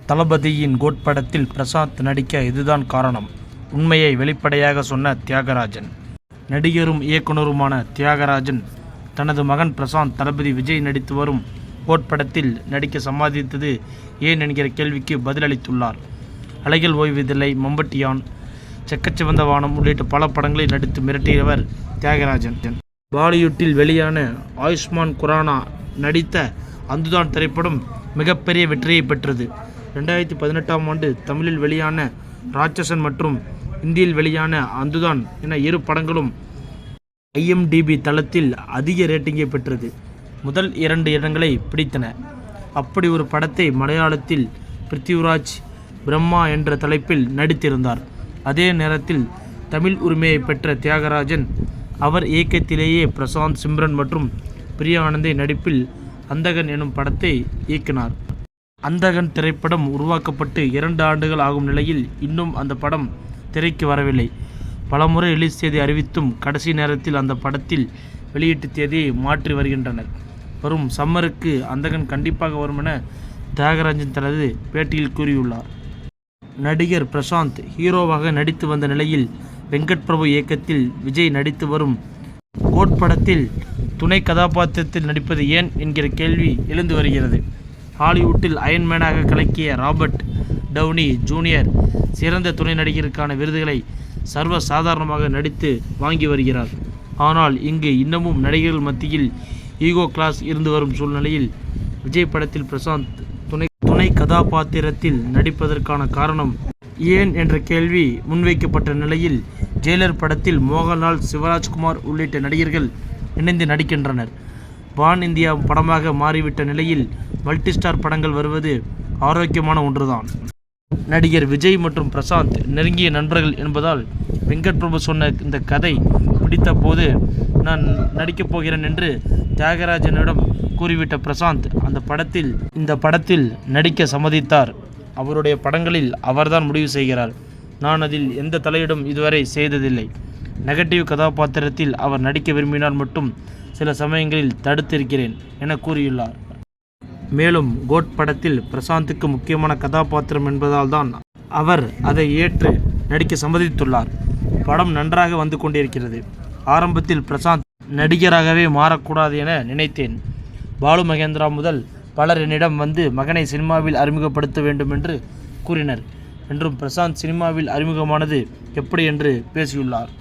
தளபதியின் code படத்தில் பிரசாந்த் நடிக்க இதுதான் காரணம். உண்மையை வெளிப்படையாக சொன்ன தியாகராஜன். நடிகரும் இயக்குனருமான தியாகராஜன் தனது மகன் பிரசாந்த் தளபதி விஜய் நடித்து வரும் கோட் படத்தில் நடிக்க சம்மதித்தது ஏன் என்கிற கேள்விக்கு பதிலளித்துள்ளார். அலைகள் ஓய்வதில்லை, மம்பட்டியான், செக்கச்சிவந்த வானம் உள்ளிட்ட பல படங்களில் நடித்து மிரட்டியவர் தியாகராஜன். பாலிவுட்டில் வெளியான ஆயுஷ்மான் குரானா நடித்த அந்துதான் திரைப்படம் மிகப்பெரிய வெற்றியை பெற்றது. 2018ஆம் ஆண்டு தமிழில் வெளியான ராட்சசன் மற்றும் இந்தியில் வெளியான அந்துதான் என இரு படங்களும் IMDb தளத்தில் அதிக ரேட்டிங்கை பெற்றது. முதல் 2 இடங்களை பிடித்தன. அப்படி ஒரு படத்தை மலையாளத்தில் பிருத்திவிராஜ் பிரம்மா என்ற தலைப்பில் நடித்திருந்தார். அதே நேரத்தில் தமிழ் உரிமையை பெற்ற தியாகராஜன் அவர் இயக்கத்திலேயே பிரசாந்த், சிம்ரன் மற்றும் பிரியா ஆனந்தை நடிப்பில் அந்தகன் எனும் படத்தை இயக்கினார். அந்தகன் திரைப்படம் உருவாக்கப்பட்டு 2 ஆண்டுகள் ஆகும் நிலையில் இன்னும் அந்த படம் திரைக்கு வரவில்லை. பலமுறை ரிலீஸ் தேதி அறிவித்தும் கடைசி நேரத்தில் அந்த படத்தில் வெளியீட்டு தேதியை மாற்றி வருகின்றனர். வரும் சம்மருக்கு அந்தகன் கண்டிப்பாக வரும் என தியாகராஜன் தனது பேட்டியில் கூறியுள்ளார். நடிகர் பிரசாந்த் ஹீரோவாக நடித்து வந்த நிலையில் வெங்கட் பிரபு இயக்கத்தில் விஜய் நடித்து வரும் கோட் படத்தில் துணை கதாபாத்திரத்தில் நடிப்பது ஏன் என்கிற கேள்வி எழுந்து வருகிறது. ஹாலிவுட்டில் அயன்மேனாக கலக்கிய ராபர்ட் டவுனி ஜூனியர் சிறந்த துணை நடிகருக்கான விருதுகளை சர்வ சாதாரணமாக நடித்து வாங்கி வருகிறார். ஆனால் இங்கு இன்னமும் நடிகர்கள் மத்தியில் ஈகோ கிளாஸ் இருந்து வரும் சூழ்நிலையில் விஜய் படத்தில் பிரசாந்த் துணை கதாபாத்திரத்தில் நடிப்பதற்கான காரணம் ஏன் என்ற கேள்வி முன்வைக்கப்பட்ட நிலையில் ஜெயிலர் படத்தில் மோகன்லால், சிவராஜ்குமார் உள்ளிட்ட நடிகர்கள் இணைந்து நடிக்கின்றனர். பான் இந்தியா படமாக மாறிவிட்ட நிலையில் மல்டிஸ்டார் படங்கள் வருவது ஆரோக்கியமான ஒன்றுதான். நடிகர் விஜய் மற்றும் பிரசாந்த் நெருங்கிய நண்பர்கள் என்பதால் வெங்கட் பிரபு சொன்ன இந்த கதை பிடித்த போது நான் நடிக்கப் போகிறேன் என்று தியாகராஜனிடம் கூறிவிட்ட பிரசாந்த் இந்த படத்தில் நடிக்க சம்மதித்தார். அவருடைய படங்களில் அவர்தான் முடிவு செய்கிறார். நான் அதில் எந்த தலையிடும் இதுவரை செய்ததில்லை. நெகட்டிவ் கதாபாத்திரத்தில் அவர் நடிக்க விரும்பினால் மட்டும் சில சமயங்களில் தடுத்திருக்கிறேன் என கூறியுள்ளார். மேலும் கோட் படத்தில் பிரசாந்துக்கு முக்கியமான கதாபாத்திரம் என்பதால் தான் அவர் அதை ஏற்று நடிக்க சம்மதித்துள்ளார். படம் நன்றாக வந்து கொண்டிருக்கிறது. ஆரம்பத்தில் பிரசாந்த் நடிகராகவே மாறக்கூடாது என நினைத்தேன். பாலு மகேந்திரா முதல் பலர் என்னிடம் வந்து மகனை சினிமாவில் அறிமுகப்படுத்த வேண்டும் என்று கூறினர் என்றும் பிரசாந்த் சினிமாவில் அறிமுகமானது எப்படி என்று பேசியுள்ளார்.